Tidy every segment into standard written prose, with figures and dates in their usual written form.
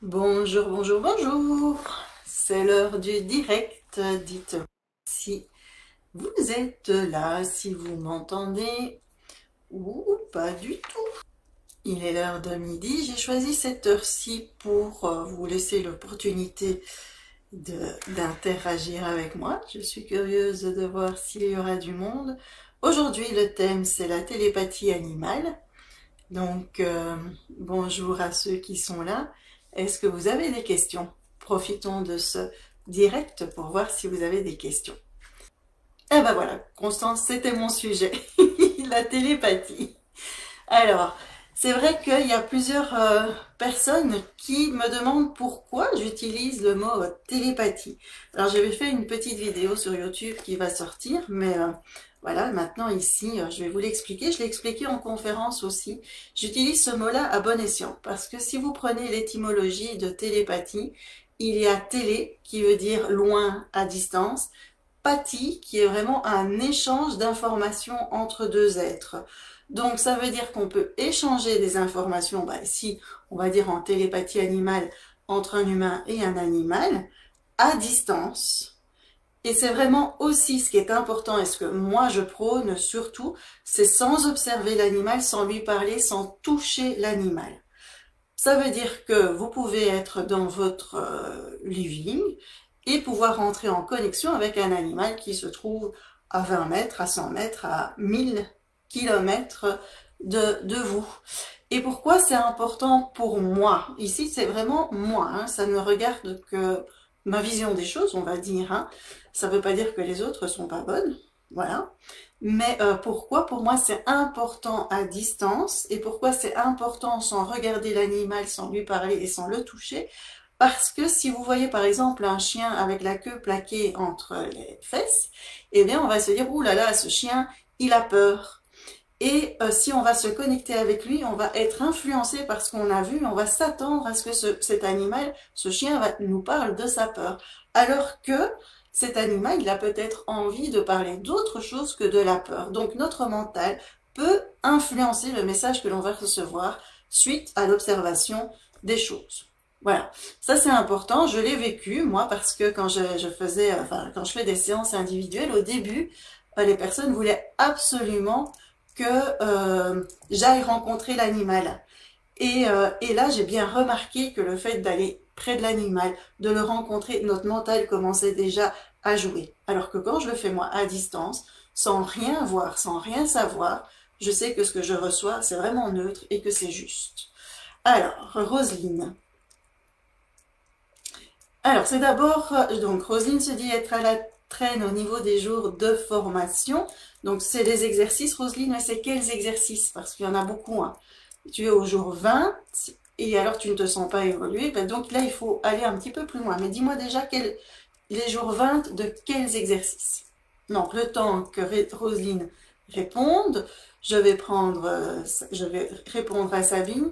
Bonjour, bonjour, bonjour. C'est l'heure du direct. Dites-moi si vous êtes là, si vous m'entendez ou pas du tout. Il est l'heure de midi. J'ai choisi cette heure-ci pour vous laisser l'opportunité d'interagir avec moi. Je suis curieuse de voir s'il y aura du monde. Aujourd'hui, le thème, c'est la télépathie animale. Donc, bonjour à ceux qui sont là. Est-ce que vous avez des questions? Profitons de ce direct pour voir si vous avez des questions. Ah ben voilà, Constance, c'était mon sujet, la télépathie. Alors, c'est vrai qu'il y a plusieurs personnes qui me demandent pourquoi j'utilise le mot télépathie. Alors, j'avais fait une petite vidéo sur YouTube qui va sortir, mais voilà, maintenant ici, je vais vous l'expliquer. Je l'ai expliqué en conférence aussi. J'utilise ce mot-là à bon escient, parce que si vous prenez l'étymologie de télépathie, il y a télé, qui veut dire loin, à distance, pathie, qui est vraiment un échange d'informations entre deux êtres. Donc ça veut dire qu'on peut échanger des informations, ici on va dire en télépathie animale, entre un humain et un animal, à distance. Et c'est vraiment aussi ce qui est important et ce que moi je prône surtout, c'est sans observer l'animal, sans lui parler, sans toucher l'animal. Ça veut dire que vous pouvez être dans votre living et pouvoir entrer en connexion avec un animal qui se trouve à 20 mètres, à 100 mètres, à 1000 kilomètres de vous. Et pourquoi c'est important pour moi? Ici, c'est vraiment moi, hein, ça ne regarde que ma vision des choses, on va dire. Hein. Ça ne veut pas dire que les autres ne sont pas bonnes, voilà. Mais pourquoi pour moi c'est important à distance et pourquoi c'est important sans regarder l'animal, sans lui parler et sans le toucher? Parce que si vous voyez par exemple un chien avec la queue plaquée entre les fesses, eh bien on va se dire, ouh là là, ce chien, il a peur. Et si on va se connecter avec lui, on va être influencé par ce qu'on a vu, on va s'attendre à ce que cet animal, ce chien, nous parle de sa peur. Alors que cet animal, il a peut-être envie de parler d'autre chose que de la peur. Donc notre mental peut influencer le message que l'on va recevoir suite à l'observation des choses. Voilà, ça c'est important, je l'ai vécu moi parce que quand quand je fais des séances individuelles, au début, les personnes voulaient absolument que j'aille rencontrer l'animal. Et là, j'ai bien remarqué que le fait d'aller près de l'animal, de le rencontrer, notre mental commençait déjà à jouer. Alors que quand je le fais moi à distance, sans rien voir, sans rien savoir, je sais que ce que je reçois, c'est vraiment neutre et que c'est juste. Alors, Roselyne. Alors, c'est d'abord, donc Roselyne se dit être à la traîne au niveau des jours de formation. Donc, c'est des exercices, Roselyne, mais c'est quels exercices? Parce qu'il y en a beaucoup. Hein. Tu es au jour 20 et alors tu ne te sens pas évoluer. Ben donc là, il faut aller un petit peu plus loin. Mais dis-moi déjà les jours 20 de quels exercices? Donc, le temps que Roselyne réponde, je vais répondre à Sabine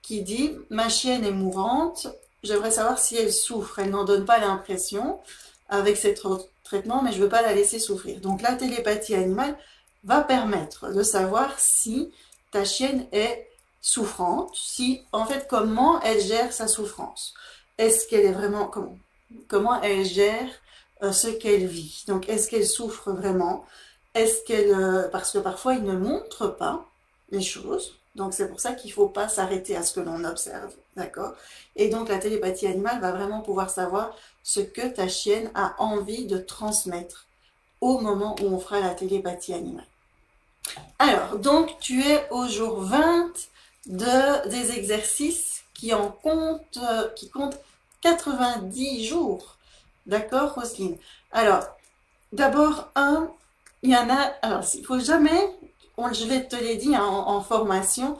qui dit « Ma chienne est mourante, j'aimerais savoir si elle souffre. Elle n'en donne pas l'impression avec ces traitements, mais je ne veux pas la laisser souffrir. » Donc la télépathie animale va permettre de savoir si ta chienne est souffrante, si en fait comment elle gère sa souffrance. Est-ce qu'elle est vraiment comment elle gère ce qu'elle vit. Donc est-ce qu'elle souffre vraiment? Est-ce qu'elle parce que parfois il ne montre pas les choses. Donc c'est pour ça qu'il ne faut pas s'arrêter à ce que l'on observe, d'accord? Et donc la télépathie animale va vraiment pouvoir savoir ce que ta chienne a envie de transmettre au moment où on fera la télépathie animale. Alors, donc tu es au jour 20 des exercices qui comptent 90 jours. D'accord, Roselyne? Alors, d'abord, il y en a, alors il faut jamais, je vais te l'ai dit hein, en formation,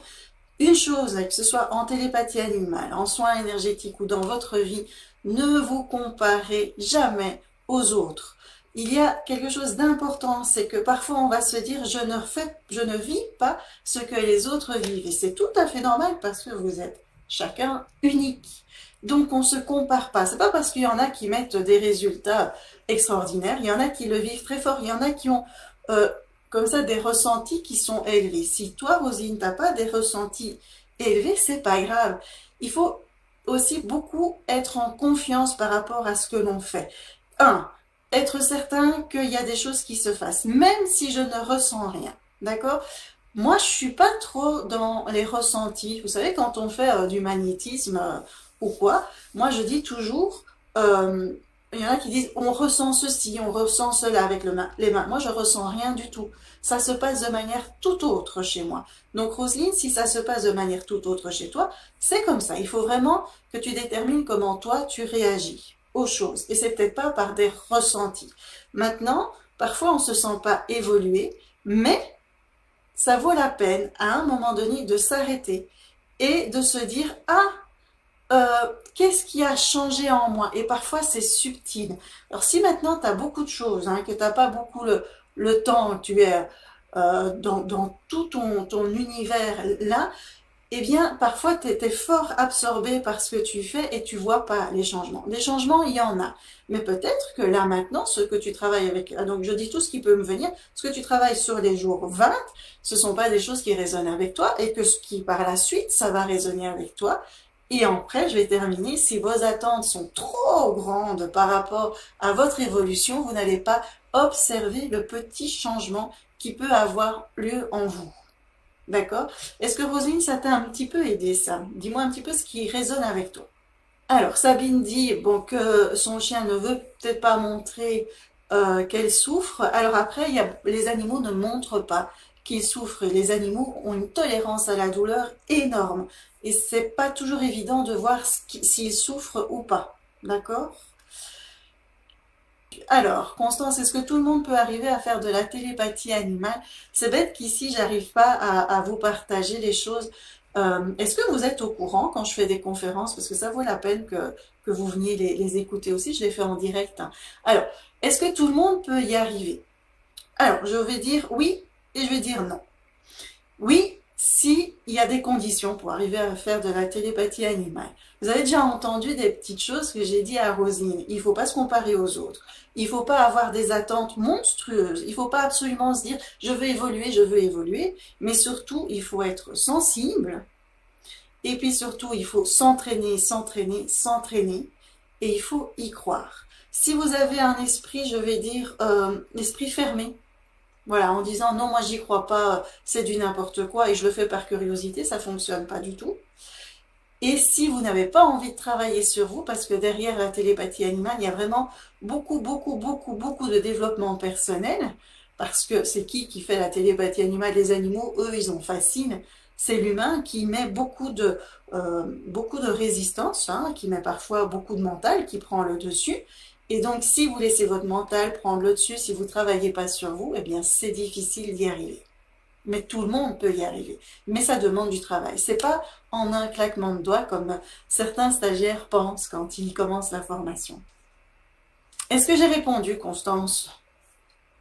une chose, que ce soit en télépathie animale, en soins énergétiques ou dans votre vie, ne vous comparez jamais aux autres. Il y a quelque chose d'important, c'est que parfois on va se dire je ne vis pas ce que les autres vivent. Et c'est tout à fait normal parce que vous êtes chacun unique. Donc on ne se compare pas. C'est pas parce qu'il y en a qui mettent des résultats extraordinaires, il y en a qui le vivent très fort, il y en a qui ont comme ça des ressentis qui sont élevés. Si toi, Rosine, t'as pas des ressentis élevés, c'est pas grave. Il faut aussi beaucoup être en confiance par rapport à ce que l'on fait. Être certain qu'il y a des choses qui se fassent, même si je ne ressens rien. D'accord? Moi, je suis pas trop dans les ressentis. Vous savez, quand on fait du magnétisme ou quoi, moi je dis toujours, euh, il y en a qui disent, on ressent ceci, on ressent cela avec les mains. Moi, je ressens rien du tout. Ça se passe de manière tout autre chez moi. Donc, Roselyne, si ça se passe de manière tout autre chez toi, c'est comme ça. Il faut vraiment que tu détermines comment toi, tu réagis aux choses. Et c'est peut-être pas par des ressentis. Maintenant, parfois, on se sent pas évoluer, mais ça vaut la peine à un moment donné de s'arrêter et de se dire, ah, qu'est-ce qui a changé en moi? Et parfois c'est subtil. Alors si maintenant tu as beaucoup de choses, hein, que tu n'as pas beaucoup le temps, tu es dans tout ton univers là, eh bien parfois tu es fort absorbé par ce que tu fais et tu vois pas les changements. Les changements, il y en a. Mais peut-être que là maintenant, ce que tu travailles avec, donc je dis tout ce qui peut me venir, ce que tu travailles sur les jours 20, ce sont pas des choses qui résonnent avec toi et que ce qui par la suite, ça va résonner avec toi. Et après, je vais terminer, si vos attentes sont trop grandes par rapport à votre évolution, vous n'allez pas observer le petit changement qui peut avoir lieu en vous. D'accord? Est-ce que Roselyne, ça t'a un petit peu aidé ça? Dis-moi un petit peu ce qui résonne avec toi. Alors, Sabine dit bon, que son chien ne veut peut-être pas montrer qu'elle souffre. Alors après, les animaux ne montrent pas qu'ils souffrent. Les animaux ont une tolérance à la douleur énorme. Et c'est pas toujours évident de voir s'ils souffrent ou pas. D'accord? Alors, Constance, est-ce que tout le monde peut arriver à faire de la télépathie animale? C'est bête qu'ici, j'arrive pas à vous partager les choses. Est-ce que vous êtes au courant quand je fais des conférences? Parce que ça vaut la peine que vous veniez les écouter aussi. Je les fais en direct, hein. Alors, est-ce que tout le monde peut y arriver? Alors, je vais dire oui et je vais dire non. Oui, si il y a des conditions pour arriver à faire de la télépathie animale. Vous avez déjà entendu des petites choses que j'ai dit à Roselyne. Il ne faut pas se comparer aux autres. Il ne faut pas avoir des attentes monstrueuses. Il ne faut pas absolument se dire je veux évoluer, je veux évoluer. Mais surtout, il faut être sensible. Et puis surtout, il faut s'entraîner, s'entraîner, s'entraîner. Et il faut y croire. Si vous avez un esprit, je vais dire, esprit fermé, voilà, en disant non, moi j'y crois pas, c'est du n'importe quoi et je le fais par curiosité, ça fonctionne pas du tout. Et si vous n'avez pas envie de travailler sur vous, parce que derrière la télépathie animale, il y a vraiment beaucoup, beaucoup, beaucoup, beaucoup de développement personnel, parce que c'est qui fait la télépathie animale? Les animaux, eux, ils en fascinent. C'est l'humain qui met beaucoup de résistance, hein, qui met parfois beaucoup de mental, qui prend le dessus. Et donc, si vous laissez votre mental prendre le dessus, si vous ne travaillez pas sur vous, eh bien, c'est difficile d'y arriver. Mais tout le monde peut y arriver. Mais ça demande du travail. C'est pas en un claquement de doigts comme certains stagiaires pensent quand ils commencent la formation. Est-ce que j'ai répondu, Constance?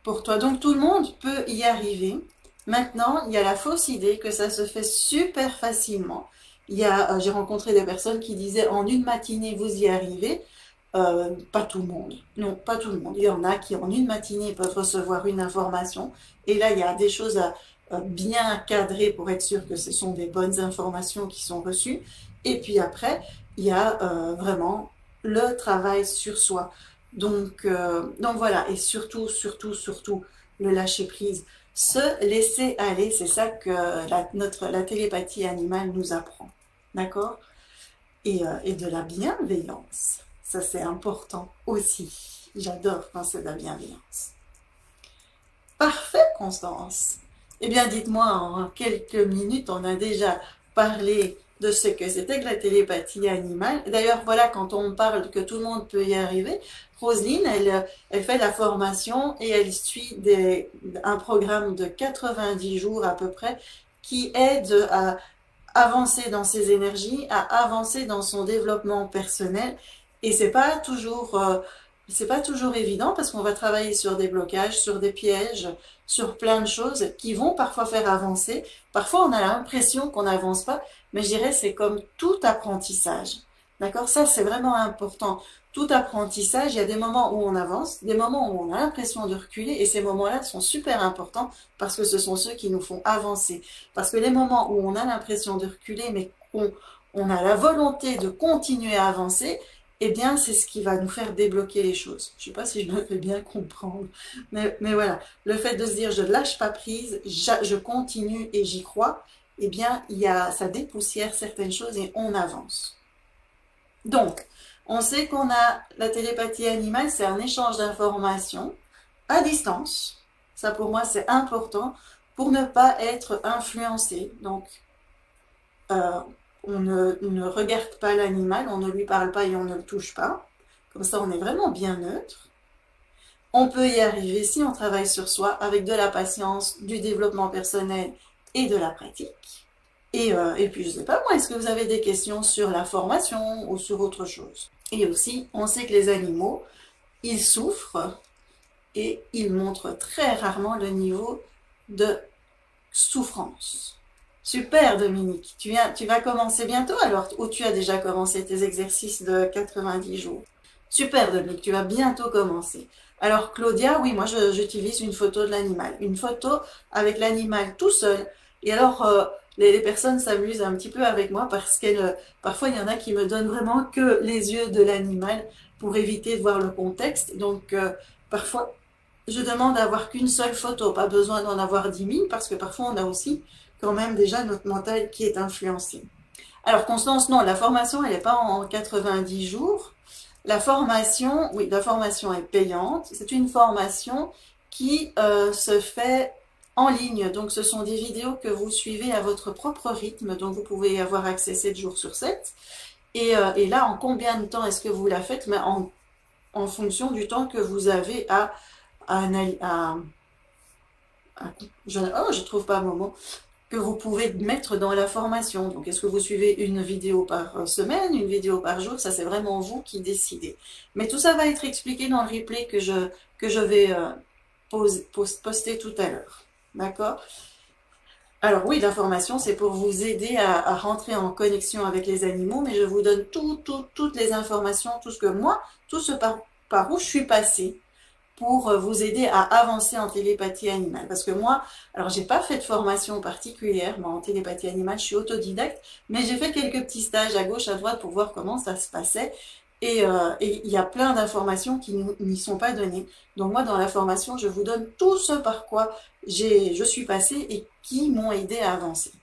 Pour toi, donc tout le monde peut y arriver. Maintenant, il y a la fausse idée que ça se fait super facilement. J'ai rencontré des personnes qui disaient en une matinée vous y arrivez. Pas tout le monde. Non, pas tout le monde. Il y en a qui en une matinée peuvent recevoir une information. Et là, il y a des choses à bien cadrer pour être sûr que ce sont des bonnes informations qui sont reçues. Et puis après, il y a vraiment le travail sur soi. Donc voilà. Et surtout, surtout, surtout, le lâcher prise. Se laisser aller, c'est ça que la télépathie animale nous apprend. D'accord? Et de la bienveillance. Ça, c'est important aussi. J'adore quand c'est de la bienveillance. Parfait, Constance. Eh bien, dites-moi, en quelques minutes, on a déjà parlé de ce que c'était que la télépathie animale. D'ailleurs, voilà, quand on parle que tout le monde peut y arriver, Roselyne, elle fait la formation et elle suit un programme de 90 jours à peu près qui aide à avancer dans ses énergies, à avancer dans son développement personnel. Et c'est pas toujours évident parce qu'on va travailler sur des blocages, sur des pièges, sur plein de choses qui vont parfois faire avancer. Parfois, on a l'impression qu'on n'avance pas, mais je dirais c'est comme tout apprentissage. D'accord? Ça, c'est vraiment important. Tout apprentissage, il y a des moments où on avance, des moments où on a l'impression de reculer, et ces moments-là sont super importants parce que ce sont ceux qui nous font avancer. Parce que les moments où on a l'impression de reculer, mais on a la volonté de continuer à avancer, eh bien, c'est ce qui va nous faire débloquer les choses. Je ne sais pas si je me fais bien comprendre, mais voilà, le fait de se dire je ne lâche pas prise, je continue et j'y crois, eh bien, ça dépoussière certaines choses et on avance. Donc, on sait qu'on a la télépathie animale, c'est un échange d'informations à distance. Ça, pour moi, c'est important pour ne pas être influencé. Donc, on ne regarde pas l'animal, on ne lui parle pas et on ne le touche pas. Comme ça, on est vraiment bien neutre. On peut y arriver si on travaille sur soi avec de la patience, du développement personnel et de la pratique. Et puis, je ne sais pas moi, est-ce que vous avez des questions sur la formation ou sur autre chose? Et aussi, on sait que les animaux, ils souffrent et ils montrent très rarement le niveau de souffrance. Super Dominique, tu vas commencer bientôt alors, ou tu as déjà commencé tes exercices de 90 jours? Super Dominique, tu vas bientôt commencer. Alors Claudia, oui, moi j'utilise une photo de l'animal, une photo avec l'animal tout seul. Et alors les personnes s'amusent un petit peu avec moi parce que parfois il y en a qui me donnent vraiment que les yeux de l'animal pour éviter de voir le contexte. Donc parfois je demande d'avoir qu'une seule photo, pas besoin d'en avoir 10 000 parce que parfois on a aussi quand même déjà notre mental qui est influencé. Alors Constance, non, la formation elle n'est pas en 90 jours. La formation, oui, la formation est payante. C'est une formation qui se fait en ligne. Donc, ce sont des vidéos que vous suivez à votre propre rythme. Donc, vous pouvez y avoir accès 7 jours sur 7. Et là, en combien de temps est-ce que vous la faites? Mais en fonction du temps que vous avez je trouve pas un moment que vous pouvez mettre dans la formation. Donc, est-ce que vous suivez une vidéo par semaine, une vidéo par jour? Ça, c'est vraiment vous qui décidez. Mais tout ça va être expliqué dans le replay que je vais poster tout à l'heure. D'accord? Alors oui, la formation, c'est pour vous aider à rentrer en connexion avec les animaux, mais je vous donne toutes les informations, tout ce que moi, tout ce par où je suis passée, pour vous aider à avancer en télépathie animale. Parce que moi, alors j'ai pas fait de formation particulière, moi en télépathie animale, je suis autodidacte, mais j'ai fait quelques petits stages à gauche, à droite pour voir comment ça se passait. Et il y a plein d'informations qui n'y sont pas données. Donc moi, dans la formation, je vous donne tout ce par quoi je suis passée et qui m'ont aidé à avancer.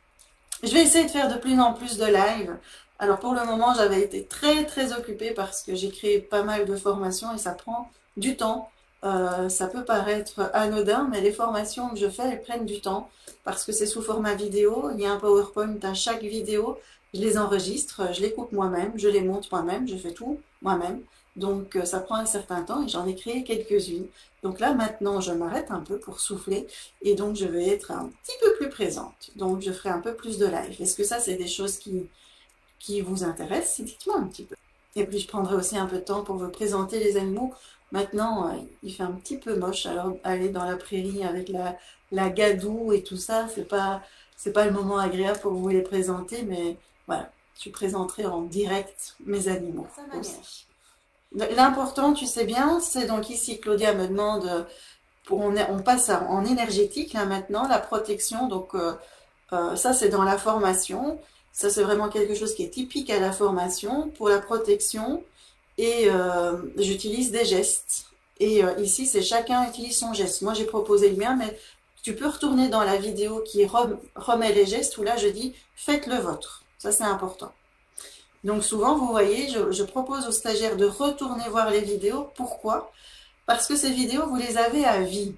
Je vais essayer de faire de plus en plus de live. Alors pour le moment, j'avais été très occupée parce que j'ai créé pas mal de formations et ça prend du temps. Ça peut paraître anodin, mais les formations que je fais, elles prennent du temps parce que c'est sous format vidéo. Il y a un PowerPoint à chaque vidéo. Je les enregistre, je les coupe moi-même, je les monte moi-même, je fais tout moi-même. Donc ça prend un certain temps et j'en ai créé quelques-unes. Donc là maintenant je m'arrête un peu pour souffler et donc je vais être un petit peu plus présente. Donc je ferai un peu plus de live. Est-ce que ça c'est des choses qui vous intéressent? Dites-moi un petit peu. Et puis je prendrai aussi un peu de temps pour vous présenter les animaux. Maintenant il fait un petit peu moche, alors aller dans la prairie avec la gadoue et tout ça, c'est pas le moment agréable pour vous les présenter, mais voilà, je présenterai en direct mes animaux aussi. L'important, tu sais bien, c'est donc ici, Claudia me demande, on passe en énergétique là maintenant, la protection, donc ça c'est dans la formation, ça c'est vraiment quelque chose qui est typique à la formation, pour la protection, et j'utilise des gestes, et ici c'est chacun utilise son geste, moi j'ai proposé le mien, mais tu peux retourner dans la vidéo qui remet les gestes, où là je dis faites le vôtre, ça c'est important. Donc souvent, vous voyez, je propose aux stagiaires de retourner voir les vidéos. Pourquoi? Parce que ces vidéos, vous les avez à vie.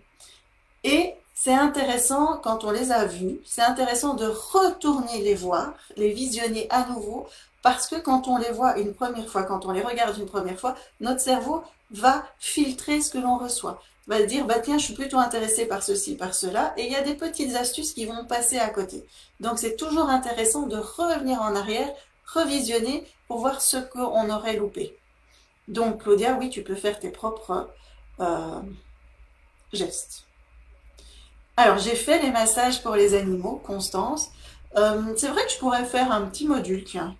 Et c'est intéressant, quand on les a vues, c'est intéressant de retourner les voir, les visionner à nouveau, parce que quand on les voit une première fois, quand on les regarde une première fois, notre cerveau va filtrer ce que l'on reçoit. Va dire, bah tiens, je suis plutôt intéressé par ceci, par cela, et il y a des petites astuces qui vont passer à côté. Donc c'est toujours intéressant de revenir en arrière, revisionner pour voir ce qu'on aurait loupé. Donc Claudia, oui, tu peux faire tes propres gestes. Alors j'ai fait les massages pour les animaux, Constance. C'est vrai que je pourrais faire un petit module, tiens.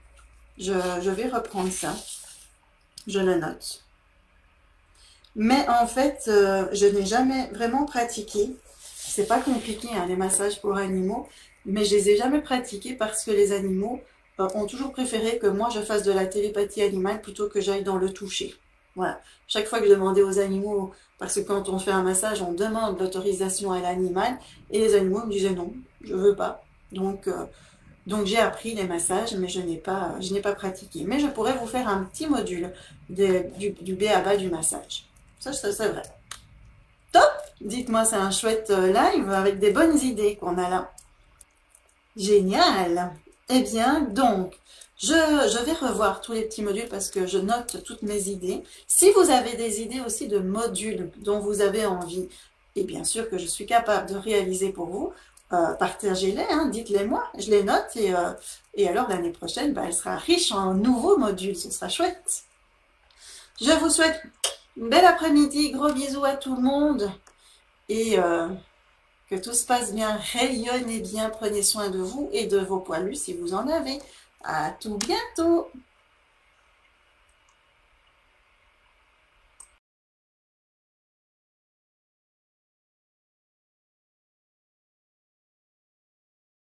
Je vais reprendre ça. Je le note. Mais en fait, je n'ai jamais vraiment pratiqué. C'est pas compliqué, hein, les massages pour animaux, mais je les ai jamais pratiqués parce que les animaux ont toujours préféré que moi je fasse de la télépathie animale plutôt que j'aille dans le toucher. Voilà. Chaque fois que je demandais aux animaux, parce que quand on fait un massage, on demande l'autorisation à l'animal, et les animaux me disaient non, je veux pas. Donc j'ai appris les massages, mais je n'ai pas pratiqué. Mais je pourrais vous faire un petit module du B.A.B.A. du massage. Ça c'est vrai. Top! Dites-moi, c'est un chouette live avec des bonnes idées qu'on a là. Génial! Eh bien, donc, je vais revoir tous les petits modules parce que je note toutes mes idées. Si vous avez des idées aussi de modules dont vous avez envie, et bien sûr que je suis capable de réaliser pour vous, partagez-les, hein, dites-les moi, je les note et alors l'année prochaine, bah, elle sera riche en nouveaux modules, ce sera chouette. Je vous souhaite un bel après-midi, gros bisous à tout le monde et que tout se passe bien, rayonnez bien, prenez soin de vous et de vos poilus si vous en avez. À tout bientôt!